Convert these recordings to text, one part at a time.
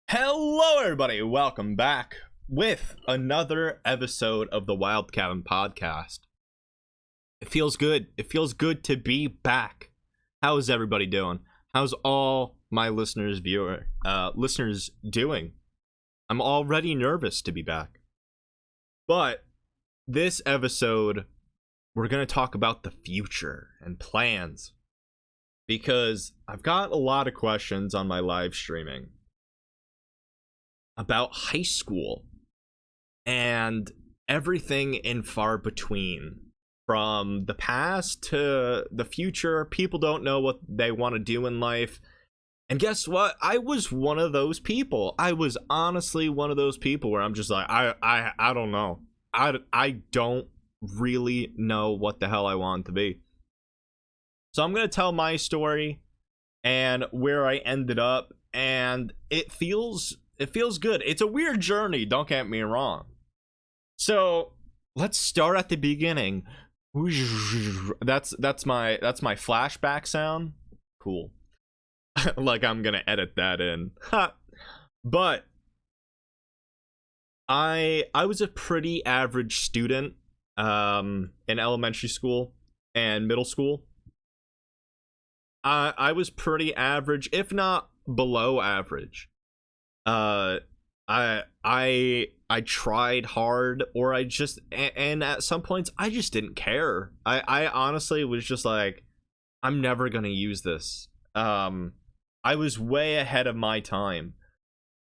Hello, everybody. Welcome back with another episode of the Wilde podcast. It feels good. It feels good to be back. How is everybody doing? How's all my listeners doing? I'm already nervous to be back. But this episode, we're going to talk about the future and plans. Because I've got a lot of questions on my live streaming about high school and everything in far between. From the past to the future, people don't know what they want to do in life. And guess what? I was one of those people. I was honestly one of those people where I'm just like, I don't know. I don't really know what the hell I want to be. So I'm going to tell my story and where I ended up, and it feels good. It's a weird journey, don't get me wrong. So let's start at the beginning. That's my flashback sound. Cool. Like I'm gonna edit that in. But I was a pretty average student in elementary school and middle school. I was pretty average, if not below average. I tried hard, or and at some points I just didn't care. I honestly was just like, I'm never gonna use this. I was way ahead of my time.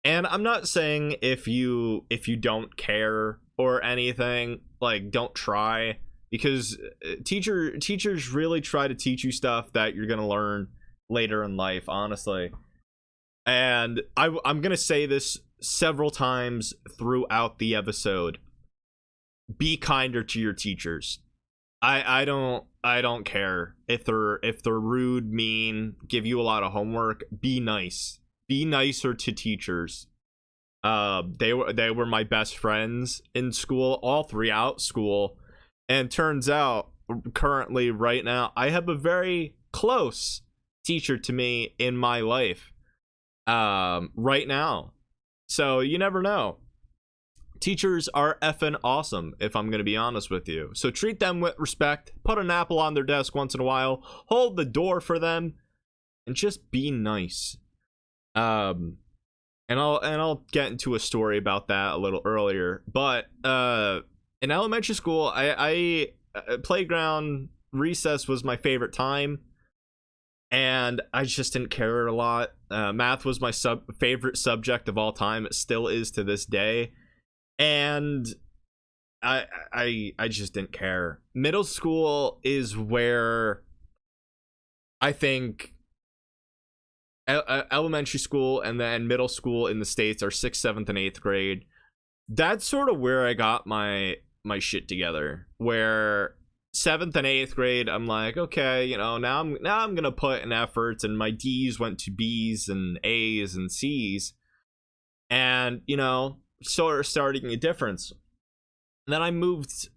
And I'm not saying if you don't care or anything, like, don't try, because teachers really try to teach you stuff that you're gonna learn later in life, honestly. And I'm gonna say this several times throughout the episode. Be kinder to your teachers. I don't care if they're rude, mean, give you a lot of homework. Be nice. Be nicer to teachers. They were my best friends in school, all throughout school. And turns out, currently, right now, I have a very close teacher to me in my life. Right now. So you never know. Teachers are effing awesome, if I'm gonna be honest with you. So treat them with respect, put an apple on their desk once in a while, hold the door for them, and just be nice. And I'll get into a story about that a little earlier. But in elementary school, I playground recess was my favorite time. And I just didn't care a lot. Math was my favorite subject of all time. It still is to this day. And I just didn't care. Middle school is where I think elementary school and then middle school in the States are 6th, 7th, and 8th grade. That's sort of where I got my shit together. Where 7th and 8th grade, I'm like, okay, now I'm gonna put in efforts, and my D's went to B's and A's and C's, and sort of starting a difference. And then I moved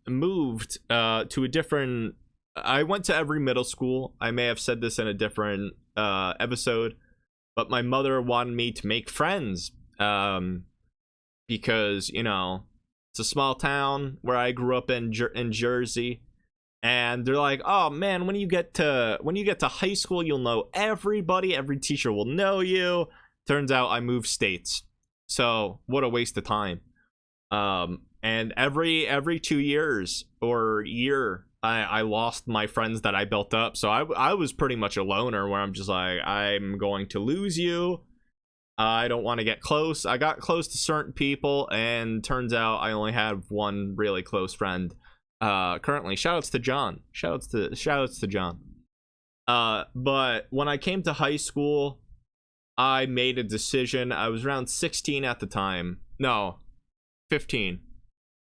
to a different. I went to every middle school. I may have said this in a different episode, but my mother wanted me to make friends, because it's a small town where I grew up in Jersey. And they're like, oh man, when you get to high school, you'll know everybody. Every teacher will know you. Turns out I moved states. So what a waste of time. And every 2 years or year, I lost my friends that I built up. So I was pretty much a loner, where I'm just like, I'm going to lose you. I don't want to get close. I got close to certain people, and turns out I only have one really close friend. Currently, shoutouts to John. Shoutouts to John. But when I came to high school, I made a decision. I was around 16 at the time. No, 15,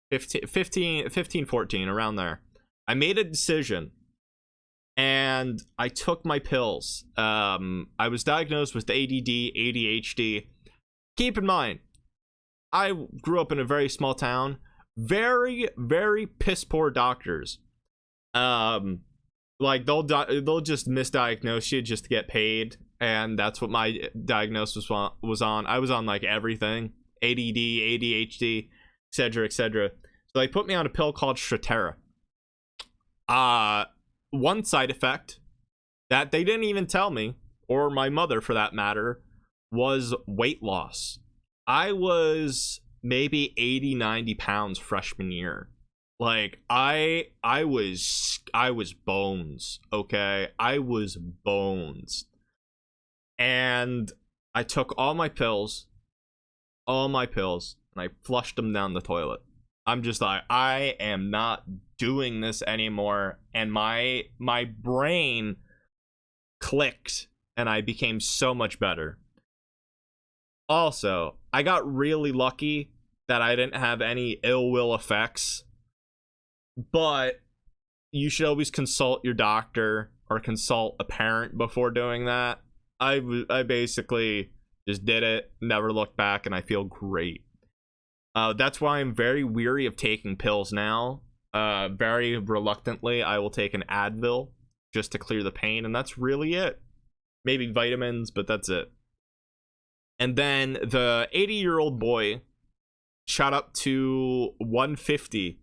14, around there. I made a decision, and I took my pills. I was diagnosed with ADD, ADHD. Keep in mind, I grew up in a very small town. Very, very piss poor doctors. Like they'll just misdiagnose you just to get paid. and that's what my diagnosis was on. I was on like everything, ADD, ADHD, etc., etc. So they put me on a pill called Strattera. One side effect that they didn't even tell me, or my mother for that matter, was weight loss. I was maybe 80, 90 pounds freshman year. Like I was bones, okay? I was bones. And I took all my pills, and I flushed them down the toilet. I'm just like, I am not doing this anymore. And my brain clicked and I became so much better. Also, I got really lucky that I didn't have any ill will effects, but you should always consult your doctor or consult a parent before doing that. I basically just did it, never looked back, and I feel great. That's why I'm very weary of taking pills now. Very reluctantly, I will take an Advil just to clear the pain, and that's really it. Maybe vitamins, but that's it. And then the 80-year-old boy shot up to 150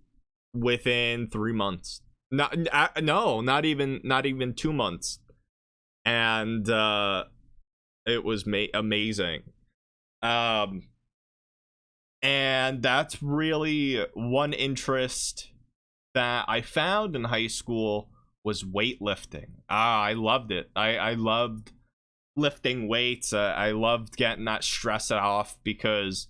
within 3 months. Not even 2 months. And it was amazing. And that's really one interest that I found in high school was weightlifting. I loved it. I loved lifting weights. I loved getting that stress off because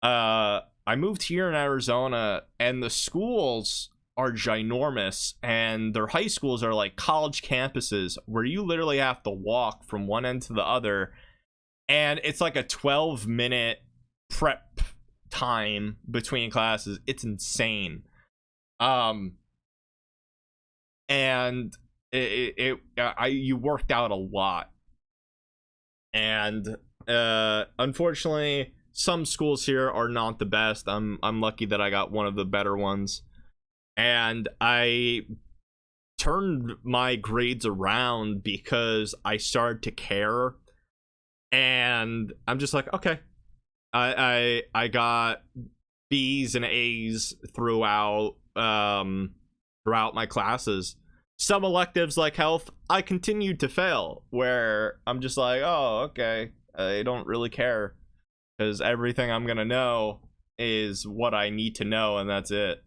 I moved here in Arizona and the schools are ginormous and their high schools are like college campuses where you literally have to walk from one end to the other, and it's like a 12-minute prep time between classes. It's insane. And you worked out a lot. And unfortunately, some schools here are not the best. I'm lucky that I got one of the better ones. And I turned my grades around because I started to care. And I'm just like, okay. I got B's and A's throughout my classes. Some electives like health, I continued to fail, where I'm just like, oh, okay, I don't really care, because everything I'm gonna know is what I need to know, and that's it.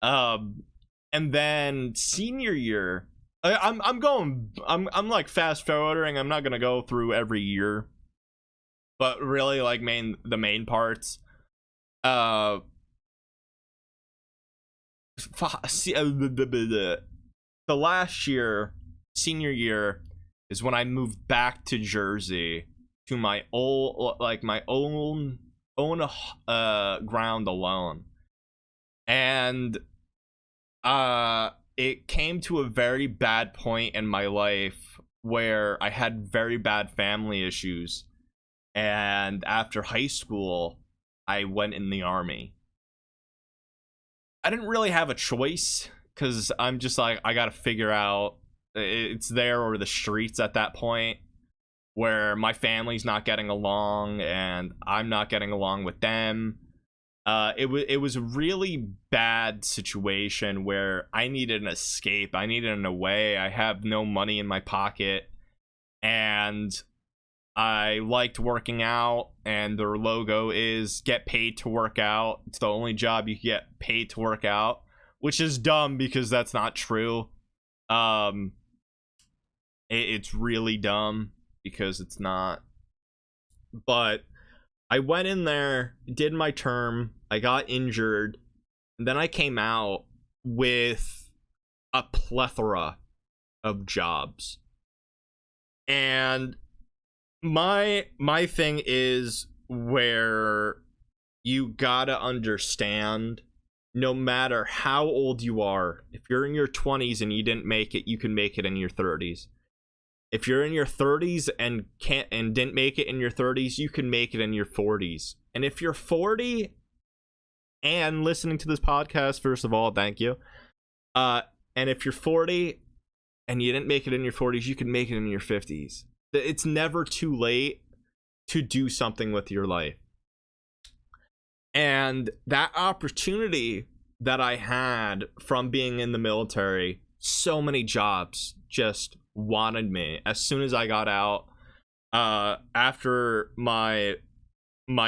And then senior year, I'm like fast forwarding. I'm not gonna go through every year, but really like the main parts. The last year, senior year, is when I moved back to Jersey to my own ground alone. And it came to a very bad point in my life where I had very bad family issues. And after high school, I went in the army. I didn't really have a choice, because I'm just like, I gotta figure out, it's there or the streets at that point, where my family's not getting along and I'm not getting along with them. It was a really bad situation where I needed an escape. I needed an away. I have no money in my pocket, and I liked working out, and their logo is get paid to work out. It's the only job you can get paid to work out, which is dumb because that's not true. It's really dumb because it's not. But I went in there, did my term, I got injured, and then I came out with a plethora of jobs. And my thing is where you gotta understand, no matter how old you are, if you're in your 20s and you didn't make it, you can make it in your 30s. If you're in your 30s and didn't make it in your 30s, you can make it in your 40s. And if you're 40 and listening to this podcast, first of all, thank you. And if you're 40 and you didn't make it in your 40s, you can make it in your 50s. It's never too late to do something with your life. And that opportunity that I had from being in the military, so many jobs just wanted me. As soon as I got out, after my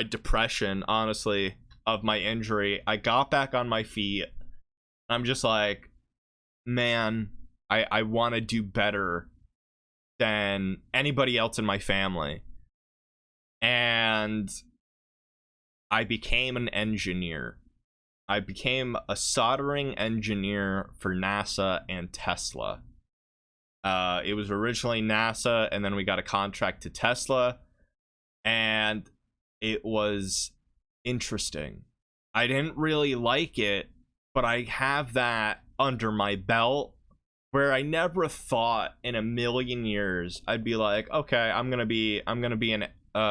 depression, honestly, of my injury, I got back on my feet. I'm just like, man, I want to do better than anybody else in my family. And I became an engineer. I became a soldering engineer for NASA and Tesla. It was originally NASA, and then we got a contract to Tesla, and it was interesting. I didn't really like it, but I have that under my belt where I never thought in a million years I'd be like, okay, I'm gonna be an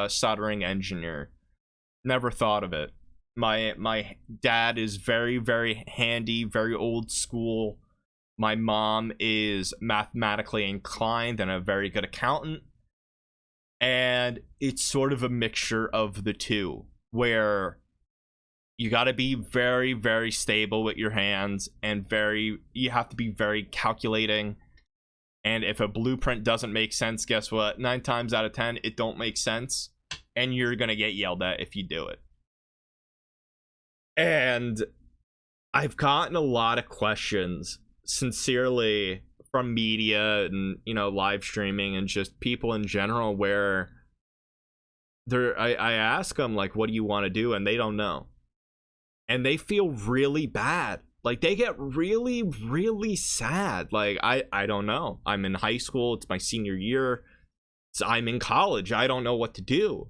soldering engineer. Never thought of it. My dad is very, very handy, very old school. My mom is mathematically inclined and a very good accountant. And it's sort of a mixture of the two, where you got to be very, very stable with your hands, and you have to be very calculating. And if a blueprint doesn't make sense, guess what? 9 times out of 10, it don't make sense. And you're going to get yelled at if you do it. And I've gotten a lot of questions, sincerely, from media and, you know, live streaming and just people in general, where I ask them, like, what do you want to do? And they don't know. And they feel really bad. Like, they get really, really sad. Like, I don't know. I'm in high school. It's my senior year. So I'm in college. I don't know what to do.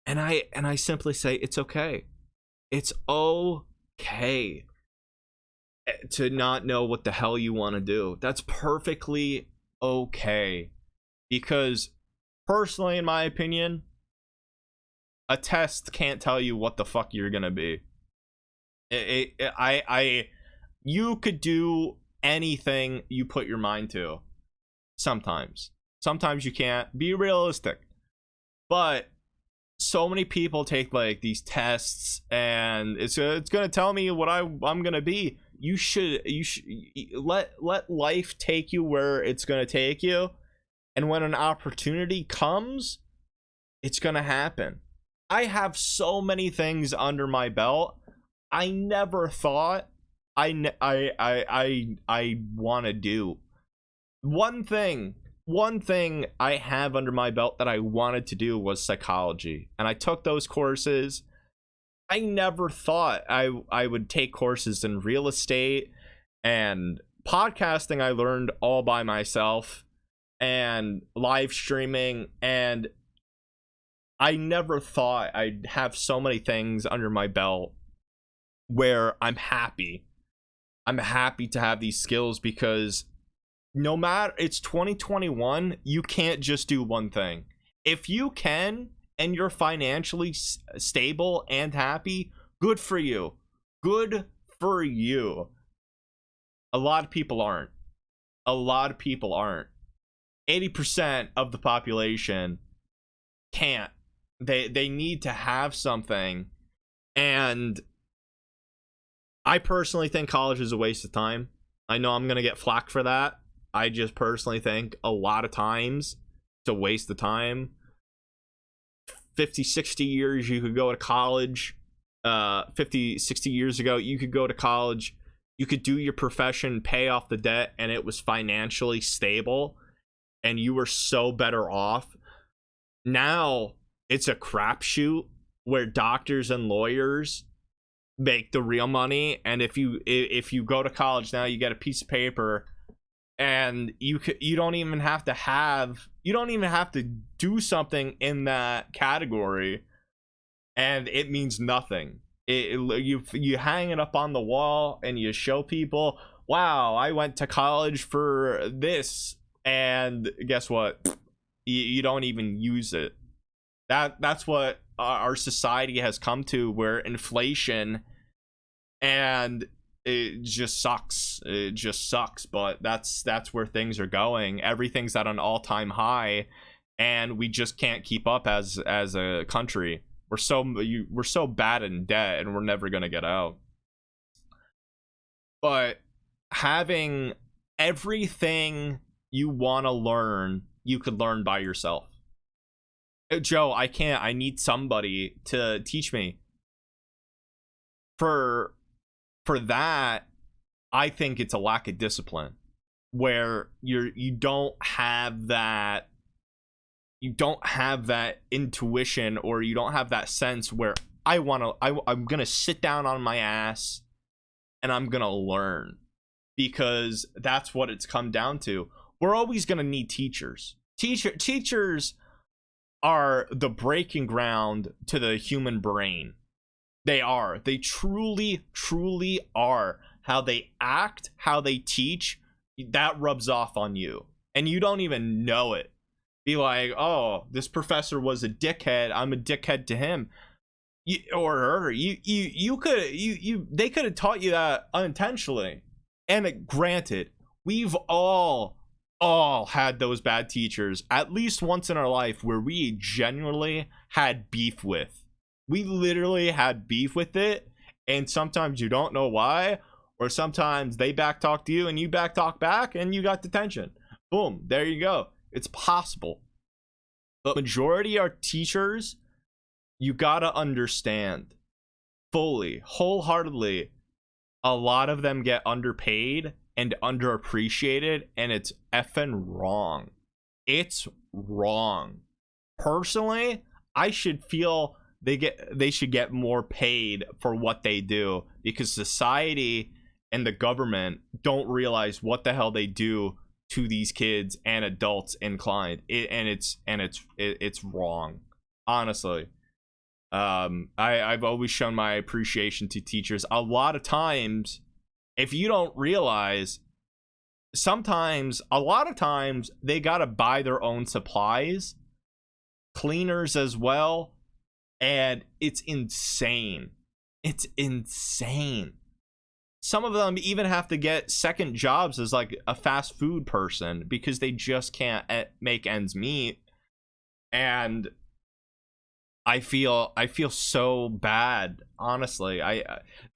And I simply say, it's okay. It's okay to not know what the hell you want to do. That's perfectly okay. Because personally, in my opinion, a test can't tell you what the fuck you're gonna be. You could do anything you put your mind to. Sometimes you can't. Be realistic. But so many people take like these tests, and it's gonna tell me what I'm gonna be. You should let life take you where it's gonna take you, and when an opportunity comes, it's gonna happen. I have so many things under my belt I never thought I want to do. One thing I have under my belt that I wanted to do was psychology, and I took those courses. I never thought I would take courses in real estate and podcasting. I learned all by myself, and live streaming, and I never thought I'd have so many things under my belt where I'm happy. I'm happy to have these skills, because no matter, it's 2021, you can't just do one thing. If you can, and you're financially stable and happy, good for you. Good for you. A lot of people aren't. 80% of the population can't. They need to have something. And I personally think college is a waste of time. I know I'm going to get flack for that. I just personally think a lot of times it's a waste of time. 50, 60 years you could go to college. 50, 60 years ago, you could go to college. You could do your profession, pay off the debt, and it was financially stable. And you were so better off. Now, it's a crapshoot where doctors and lawyers make the real money, and if you go to college now, you get a piece of paper, and you don't even have to do something in that category, and it means nothing. You hang it up on the wall and you show people, wow, I went to college for this, and guess what? You don't even use it. That's what our society has come to, where inflation and it just sucks. It just sucks, but that's where things are going. Everything's at an all-time high, and we just can't keep up as a country. We're so bad in debt, and we're never gonna get out. But having everything you want to learn, you could learn by yourself. Joe, I can't. I need somebody to teach me. For that, I think it's a lack of discipline, where you don't have that intuition, or you don't have that sense where I'm gonna sit down on my ass and I'm gonna learn, because that's what it's come down to. We're always gonna need teachers. Teachers are the breaking ground to the human brain. They truly are. How they act, how they teach, that rubs off on you, and you don't even know it. Be like, oh, this professor was a dickhead, I'm a dickhead to him. They could have taught you that unintentionally. And granted, we've all had those bad teachers at least once in our life where we genuinely had beef with. We literally had beef with it, and sometimes you don't know why, or sometimes they backtalk to you and you backtalk back and you got detention. Boom, there you go. It's possible. But majority are teachers, you gotta understand fully, wholeheartedly, a lot of them get underpaid and underappreciated, and it's effing wrong. It's wrong. Personally, I should feel they should get more paid for what they do, because society and the government don't realize what the hell they do to these kids and adults inclined. It's wrong, honestly. I've always shown my appreciation to teachers. A lot of times, if you don't realize, a lot of times they gotta buy their own supplies, cleaners as well, and it's insane. It's insane. Some of them even have to get second jobs as like a fast food person because they just can't make ends meet. And I feel so bad, honestly.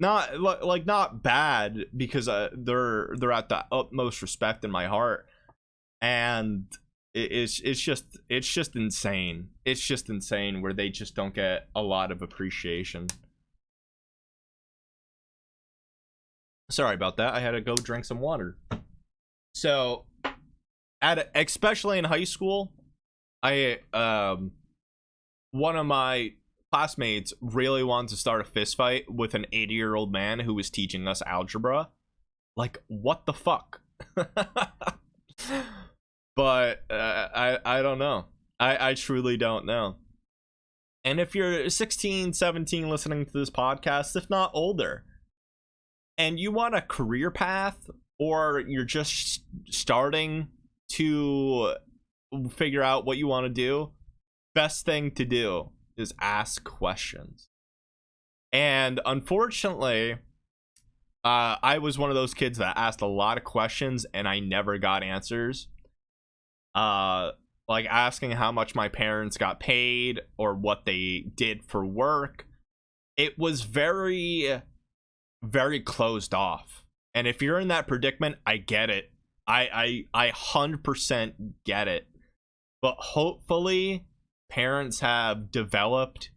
Not bad, because they're at the utmost respect in my heart, and it's just insane. It's just insane where they just don't get a lot of appreciation. Sorry about that. I had to go drink some water. So, especially in high school, one of my classmates really wanted to start a fist fight with an 80-year-old man who was teaching us algebra. Like, what the fuck? But I don't know. I truly don't know. And if you're 16, 17 listening to this podcast, if not older, and you want a career path, or you're just starting to figure out what you want to do, best thing to do is ask questions. And unfortunately, I was one of those kids that asked a lot of questions and I never got answers. Like asking how much my parents got paid or what they did for work. It was very, very closed off. And if you're in that predicament, I get it. I 100% get it. But hopefully parents have developed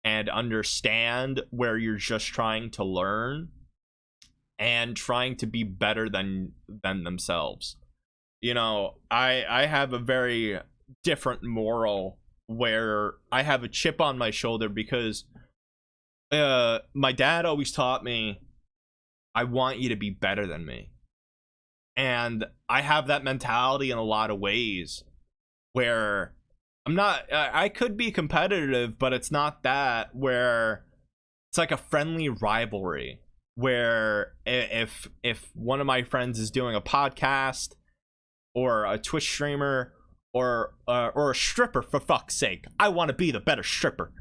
and understand where you're just trying to learn and trying to be better than themselves. You know, I have a very different moral where I have a chip on my shoulder because my dad always taught me, I want you to be better than me. And I have that mentality in a lot of ways where I could be competitive, but it's not that, where it's like a friendly rivalry where if one of my friends is doing a podcast or a Twitch streamer or a stripper, for fuck's sake, I want to be the better stripper.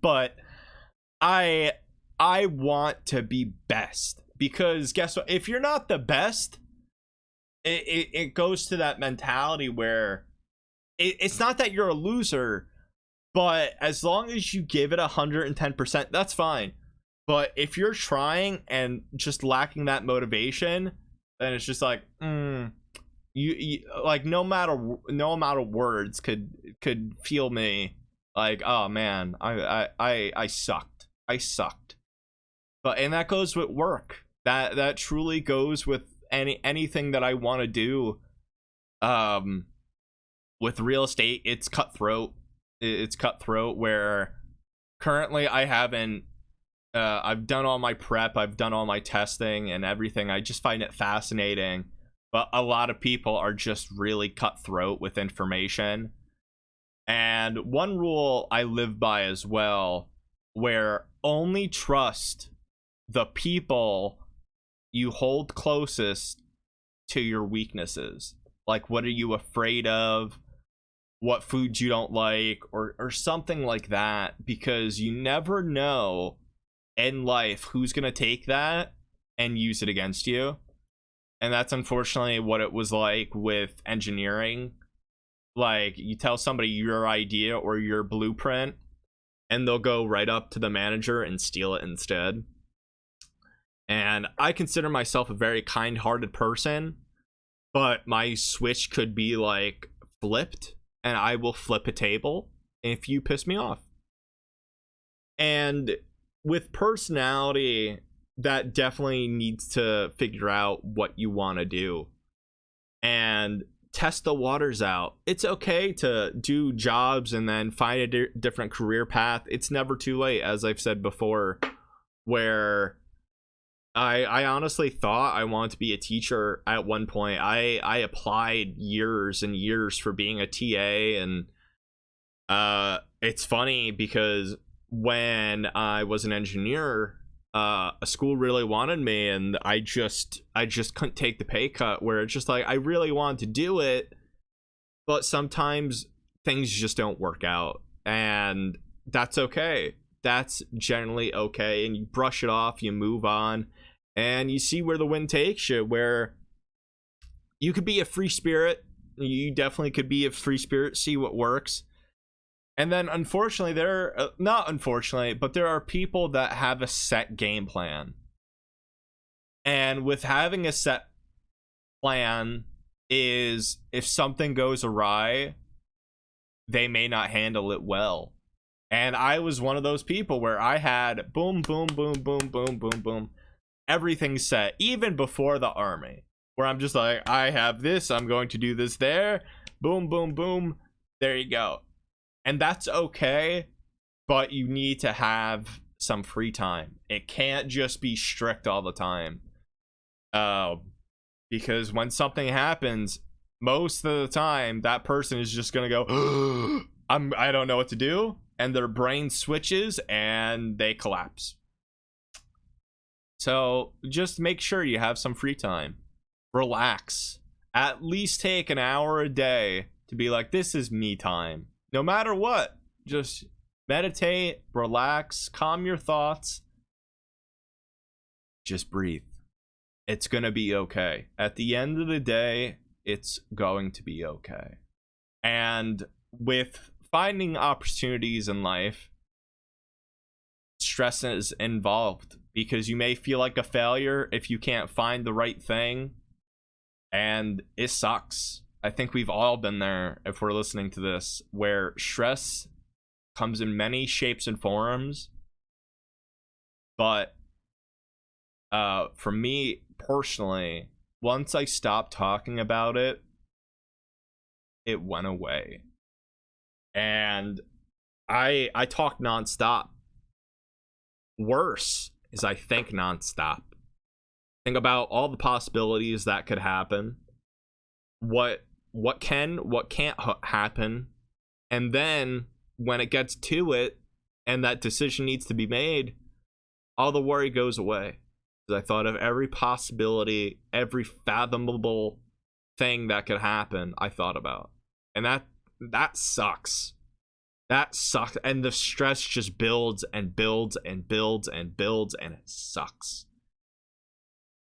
But I I want to be best, because guess what? If you're not the best, it goes to that mentality where it's not that you're a loser, but as long as you give it 110%, that's fine. But if you're trying and just lacking that motivation, then it's just like, you like, no amount of words could feel me like, oh man, I sucked. But and that goes with work. That truly goes with anything that I want to do. With real estate, it's cutthroat. It's cutthroat, where currently I haven't. I've done all my prep, I've done all my testing and everything. I just find it fascinating. But a lot of people are just really cutthroat with information. And one rule I live by as well, where only trust the people you hold closest to your weaknesses. Like, what are you afraid of? What foods you don't like, or something like that. Because you never know in life who's gonna take that and use it against you. And that's unfortunately what it was like with engineering. Like, you tell somebody your idea or your blueprint, and they'll go right up to the manager and steal it instead. And I consider myself a very kind-hearted person, but my switch could be like flipped, and I will flip a table if you piss me off. And with personality, that definitely needs to figure out what you want to do and test the waters out. It's okay to do jobs and then find a different career path. It's never too late, as I've said before, where I honestly thought I wanted to be a teacher at one point. I applied years and years for being a TA, and it's funny because when I was an engineer, a school really wanted me, and I just couldn't take the pay cut, where it's just like, I really wanted to do it, but sometimes things just don't work out, and that's okay. That's generally okay, and you brush it off, you move on, and you see where the wind takes you. Where you could be a free spirit, you definitely could be a free spirit, see what works. And then unfortunately, not unfortunately, but there are people that have a set game plan. And with having a set plan, is if something goes awry, they may not handle it well. And I was one of those people where I had boom, boom, boom, boom, boom, boom, boom, everything set, even before the army, where I'm just like, I have this, I'm going to do this there, boom, boom, boom, there you go. And that's okay, but you need to have some free time. It can't just be strict all the time. Because when something happens, most of the time, that person is just gonna go, I don't know what to do, and their brain switches and they collapse. So just make sure you have some free time. Relax. At least take an hour a day to be like, this is me time. No matter what, just meditate, relax, calm your thoughts. Just breathe. It's gonna be okay. At the end of the day, it's going to be okay. And with finding opportunities in life, stress is involved, because you may feel like a failure if you can't find the right thing, and it sucks. I think we've all been there, if we're listening to this, where stress comes in many shapes and forms. But for me personally, once I stopped talking about it, it went away. And I talk nonstop. Worse is I think nonstop. Think about all the possibilities that could happen. What can't happen, and then when it gets to it and that decision needs to be made, all the worry goes away. I thought of every possibility, every fathomable thing that could happen, I thought about. And that sucks. That sucks. And the stress just builds and builds and builds and builds, and it sucks.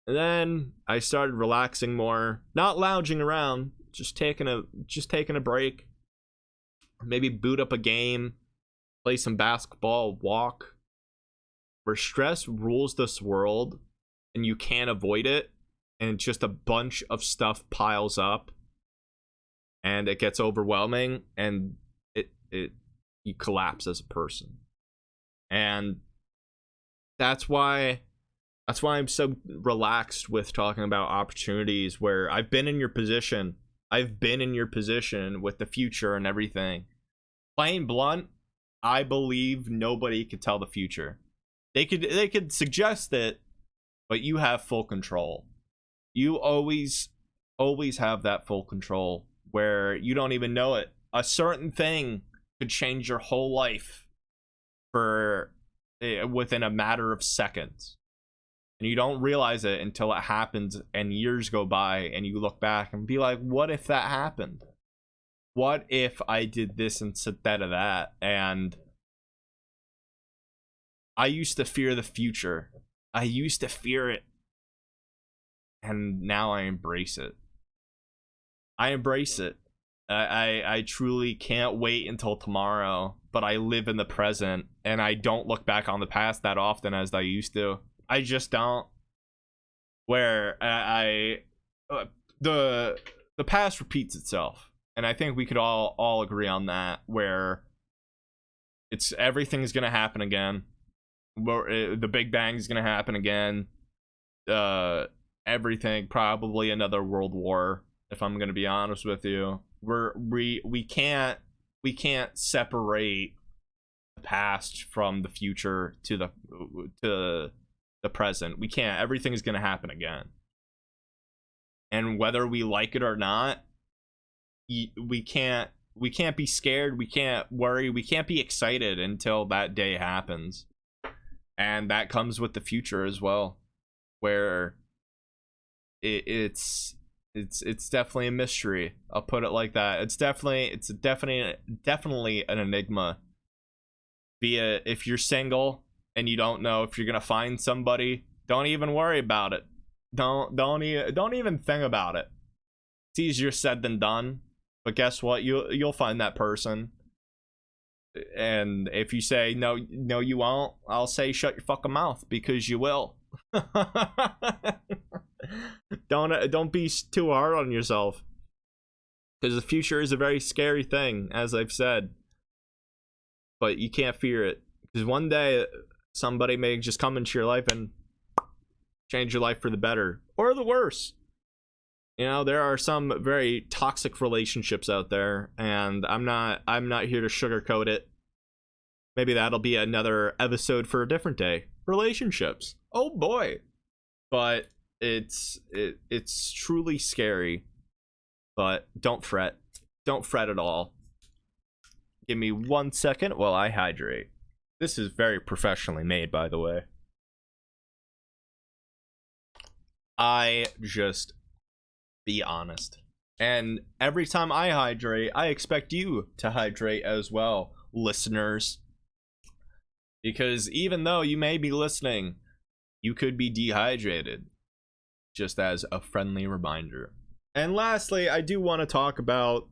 And then I started relaxing more, not lounging around, just taking a break. Maybe boot up a game, play some basketball, walk. Where stress rules this world and you can't avoid it, and just a bunch of stuff piles up and it gets overwhelming, and you collapse as a person. And that's why I'm so relaxed with talking about opportunities, where I've been in your position with the future and everything. Plain blunt, I believe nobody could tell the future. They could suggest it, but you have full control. You always have that full control where you don't even know it. A certain thing could change your whole life within a matter of seconds. And you don't realize it until it happens and years go by and you look back and be like, what if that happened? What if I did this instead of that? And I used to fear the future. I used to fear it. And now I embrace it. I truly can't wait until tomorrow, but I live in the present and I don't look back on the past that often as I used to. I just don't. Where the past repeats itself, and I think we could all agree on that. Where everything's gonna happen again. The Big Bang is gonna happen again. Everything, probably another world war. If I'm gonna be honest with you, we can't separate the past from the future to the present. We can't. Everything is gonna happen again, and whether we like it or not, we can't be scared. We can't worry. We can't be excited until that day happens, and that comes with the future as well, where it's definitely a mystery. I'll put it like that. It's definitely an enigma. Be it if you're single and you don't know if you're gonna find somebody, don't even worry about it. Don't even think about it. It's easier said than done. But guess what? You'll find that person. And if you say no you won't, I'll say shut your fucking mouth, because you will. Don't be too hard on yourself, because the future is a very scary thing, as I've said. But you can't fear it, because one day somebody may just come into your life and change your life for the better or the worse. You know, there are some very toxic relationships out there, and I'm not here to sugarcoat it. Maybe that'll be another episode for a different day. Relationships. Oh boy. But it's truly scary. But don't fret. Don't fret at all. Give me 1 second while I hydrate. This is very professionally made, by the way. I just be honest. And every time I hydrate, I expect you to hydrate as well, listeners. Because even though you may be listening, you could be dehydrated. Just as a friendly reminder. And lastly, I do want to talk about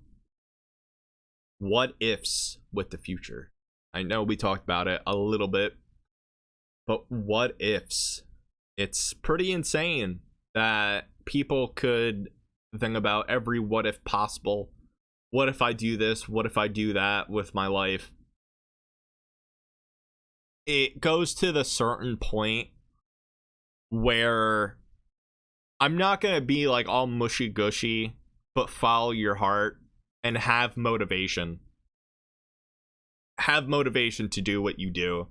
what ifs with the future. I know we talked about it a little bit, but what ifs? It's pretty insane that people could think about every what if possible. What if I do this? What if I do that with my life? It goes to the certain point where I'm not gonna be like all mushy gushy, but follow your heart and have motivation. Have motivation to do what you do,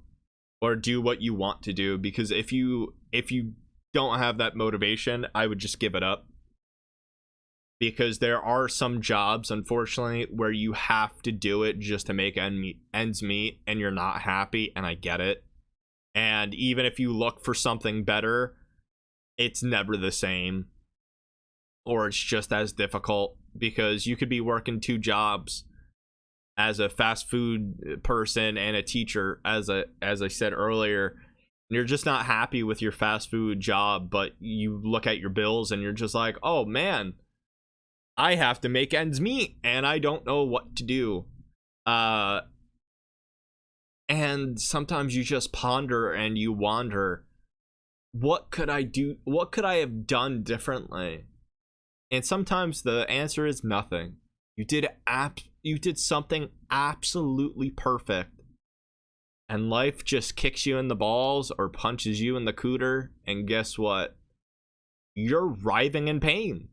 or do what you want to do. Because if you don't have that motivation, I would just give it up. Because there are some jobs, unfortunately, where you have to do it just to make ends meet, and you're not happy, and I get it. And even if you look for something better, it's never the same, or it's just as difficult, because you could be working 2 jobs as a fast food person and a teacher, as I said earlier. You're just not happy with your fast food job, but you look at your bills and you're just like, oh man, I have to make ends meet and I don't know what to do. And sometimes you just ponder and you wonder, what could I do? What could I have done differently? And sometimes the answer is nothing. You did something absolutely perfect, and life just kicks you in the balls or punches you in the cooter, and guess what? You're writhing in pain.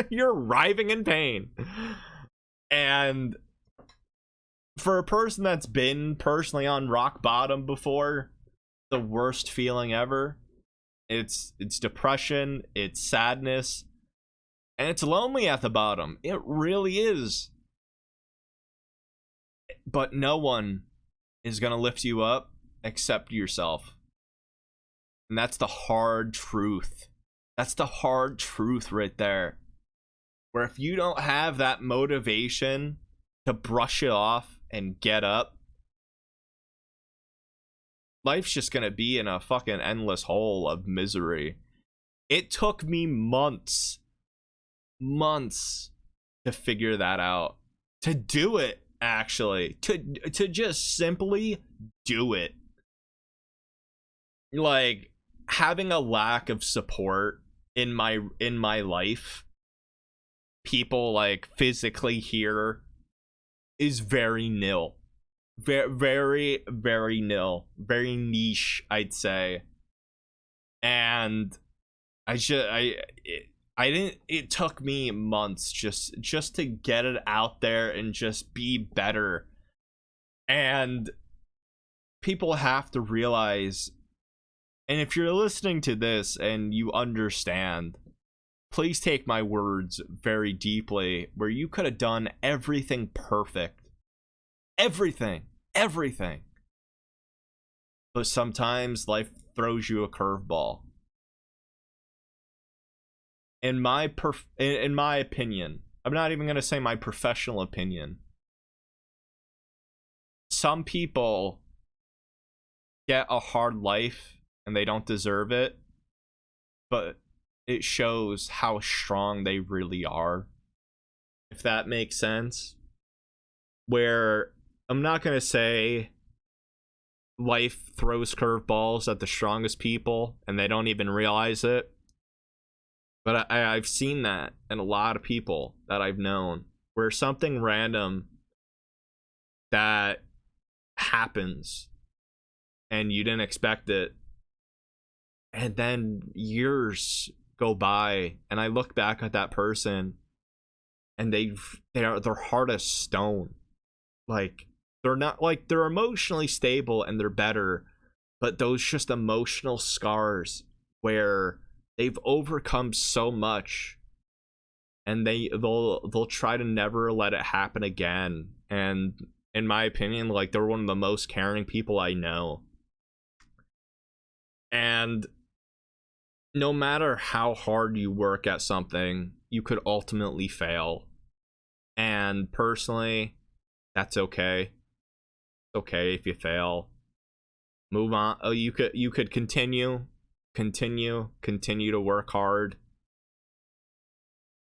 You're writhing in pain. And for a person that's been personally on rock bottom before, the worst feeling ever. It's depression, it's sadness, and it's lonely at the bottom. It really is. But no one is going to lift you up except yourself. And that's the hard truth. That's the hard truth right there. Where if you don't have that motivation to brush it off and get up, life's just going to be in a fucking endless hole of misery. It took me months to figure that out. To do it, actually. To just simply do it. Like, having a lack of support in my life, people like physically here, is very nil. Very, very nil. Very niche, I'd say. And it took me months just to get it out there and just be better. And people have to realize, and if you're listening to this and you understand, please take my words very deeply, where you could have done everything perfect. Everything. But sometimes life throws you a curveball. In my opinion, I'm not even going to say my professional opinion, some people get a hard life and they don't deserve it, but it shows how strong they really are, if that makes sense. Where I'm not going to say life throws curveballs at the strongest people and they don't even realize it. But I've seen that in a lot of people that I've known, where something random that happens and you didn't expect it, and then years go by and I look back at that person and they're hard as stone. Like, they're not, like, they're emotionally stable and they're better, but those just emotional scars where they've overcome so much and they'll try to never let it happen again. And in my opinion, like, they're one of the most caring people I know. And no matter how hard you work at something, you could ultimately fail. And personally, that's okay. It's okay if you fail. Move on. Oh, you could continue to work hard.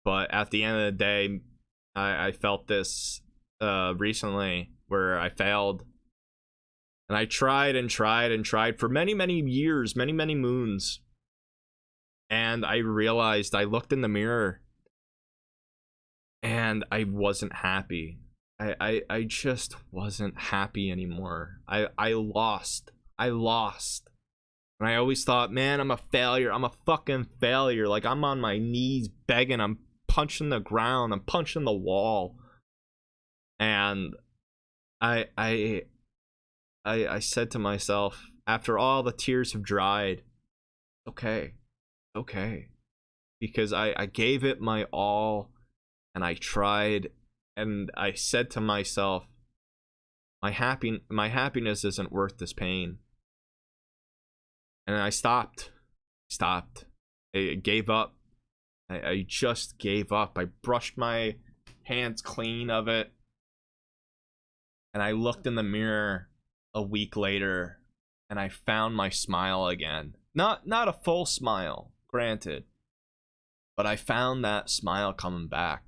But at the end of the day, I felt this recently, where I failed. And I tried for many years, many moons. And I realized, I looked in the mirror and I wasn't happy. I just wasn't happy anymore. I lost. And I always thought, man, I'm a failure. I'm a fucking failure. Like, I'm on my knees begging. I'm punching the ground. I'm punching the wall. And I said to myself, after all the tears have dried, okay. Because I gave it my all and I tried, and I said to myself, my happiness isn't worth this pain. And I stopped. I gave up. I just gave up. I brushed my hands clean of it. And I looked in the mirror a week later and I found my smile again. Not a full smile, granted, but I found that smile coming back.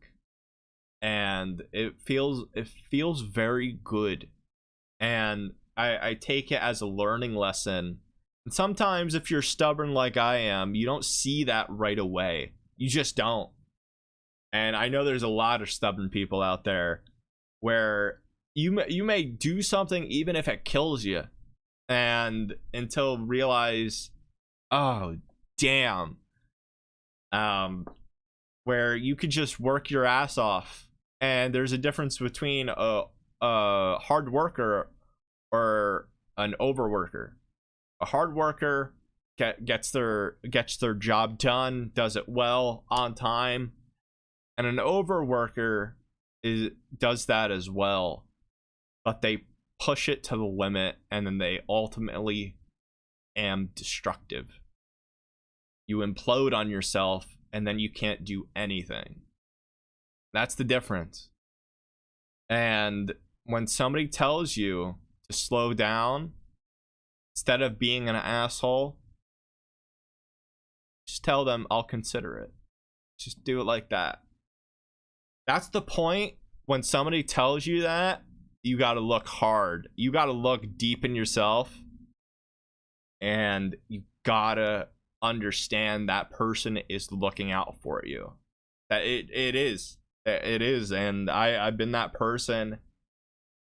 And it feels very good. And I take it as a learning lesson. And sometimes if you're stubborn like I am, you don't see that right away. You just don't. And I know there's a lot of stubborn people out there where you may do something even if it kills you, and until realize, oh damn, where you could just work your ass off. And there's a difference between a hard worker or an overworker. A hard worker gets their job done, does it well, on time, and an overworker does that as well, but they push it to the limit, and then they ultimately am destructive. You implode on yourself, and then you can't do anything. That's the difference. And when somebody tells you to slow down, instead of being an asshole, just tell them, I'll consider it. Just do it like that. That's the point. When somebody tells you that, you got to look hard. You got to look deep in yourself. And you got to understand that person is looking out for you. That it is. It is. And I've been that person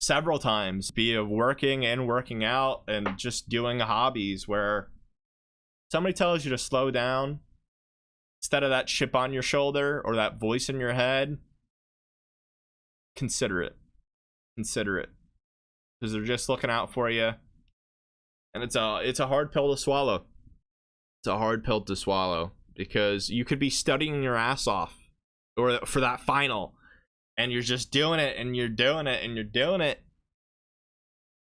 several times, be it working and working out and just doing hobbies, where somebody tells you to slow down, instead of that chip on your shoulder or that voice in your head, consider it. Consider it. Because they're just looking out for you. And it's a hard pill to swallow. It's a hard pill to swallow, because you could be studying your ass off or for that final, and you're just doing it and you're doing it and you're doing it,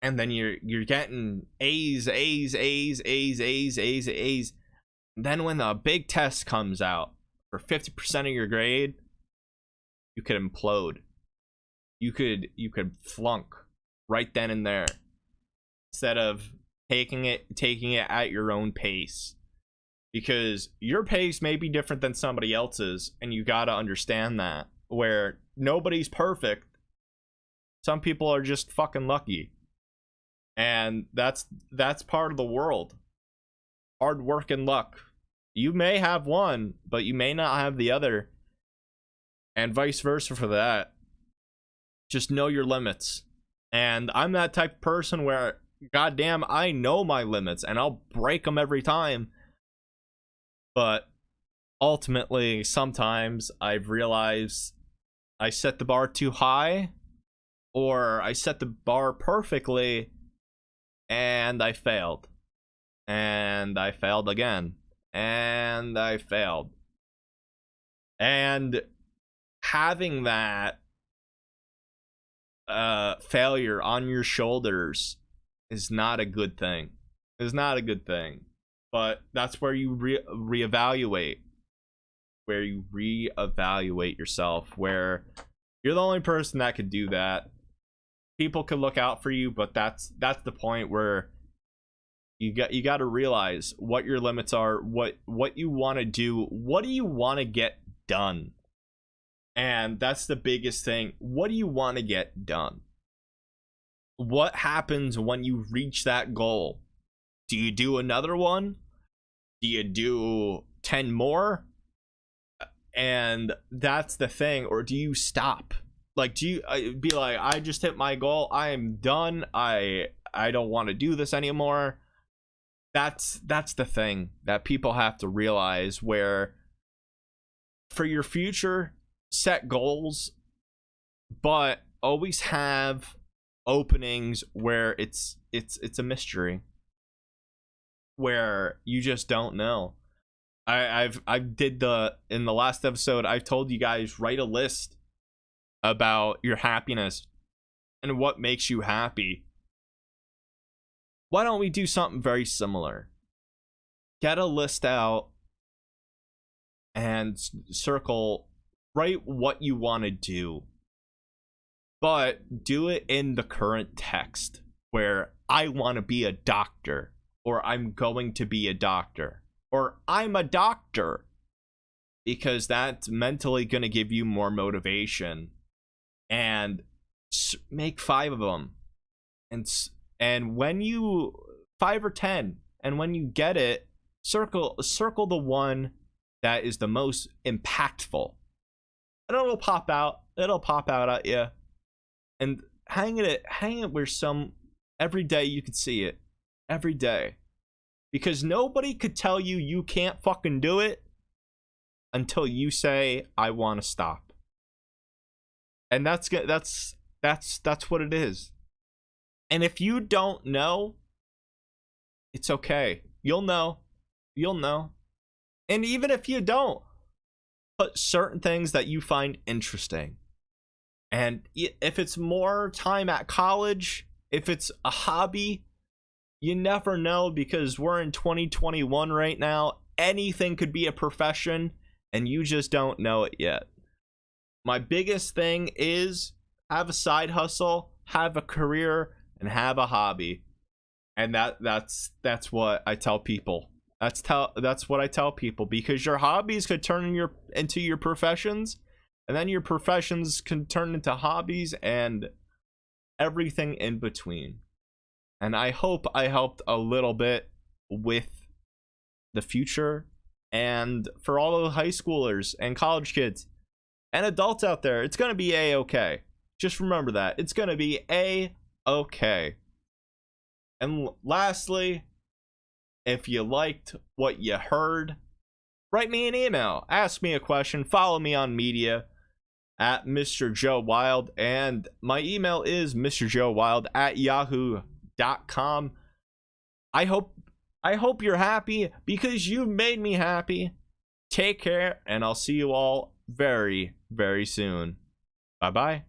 and then you're getting A's. And then when the big test comes out for 50% of your grade, you could implode. You could flunk right then and there, instead of taking it at your own pace. Because your pace may be different than somebody else's, and you gotta understand that, where nobody's perfect. Some people are just fucking lucky, and that's part of the world. Hard work and luck. You may have one, but you may not have the other, and vice versa for that. Just know your limits. And I'm that type of person where, goddamn, I know my limits, and I'll break them every time. But ultimately, sometimes I've realized I set the bar too high, or I set the bar perfectly, and I failed. And I failed again. And I failed. And having that failure on your shoulders is not a good thing. It's not a good thing. But that's where you reevaluate. Where you reevaluate yourself. Where you're the only person that could do that. People could look out for you, but that's the point where you got to realize what your limits are, what you want to do, what do you want to get done. And that's the biggest thing. What do you want to get done? What happens when you reach that goal? Do you do another one? Do you do 10 more? And that's the thing. Or do you stop? Like, do you be like, I just hit my goal, I am done, I don't want to do this anymore? That's the thing that people have to realize, where for your future, set goals, but always have openings where it's a mystery, where you just don't know. I did in the last episode, I've told you guys, write a list about your happiness and what makes you happy. Why don't we do something very similar? Get a list out and circle, write what you want to do. but do it in the current text where I want to be a doctor, or I'm going to be a doctor, or I'm a doctor, because that's mentally going to give you more motivation. And make 5 of them, and when you 5 or 10, and when you get it, circle the one that is the most impactful, and it'll pop out at you, and hang it where every day you could see it, every day, because nobody could tell you you can't fucking do it until you say, I want to stop. And that's what it is. And if you don't know, it's okay. You'll know. And even if you don't, put certain things that you find interesting. And if it's more time at college, if it's a hobby, you never know, because we're in 2021 right now. Anything could be a profession, and you just don't know it yet. My biggest thing is have a side hustle, have a career, and have a hobby. And that's what I tell people. That's what I tell people, because your hobbies could turn into your professions, and then your professions can turn into hobbies, and everything in between. And I hope I helped a little bit with the future, and for all the high schoolers and college kids and adults out there, it's gonna be a-okay. Just remember that it's gonna be a-okay. And lastly, if you liked what you heard, write me an email, ask me a question, follow me on media at Mr. Joe Wilde, and my email is mrjoewilde@yahoo.com. I hope you're happy, because you made me happy. Take care, and I'll see you all very, very soon. Bye-bye.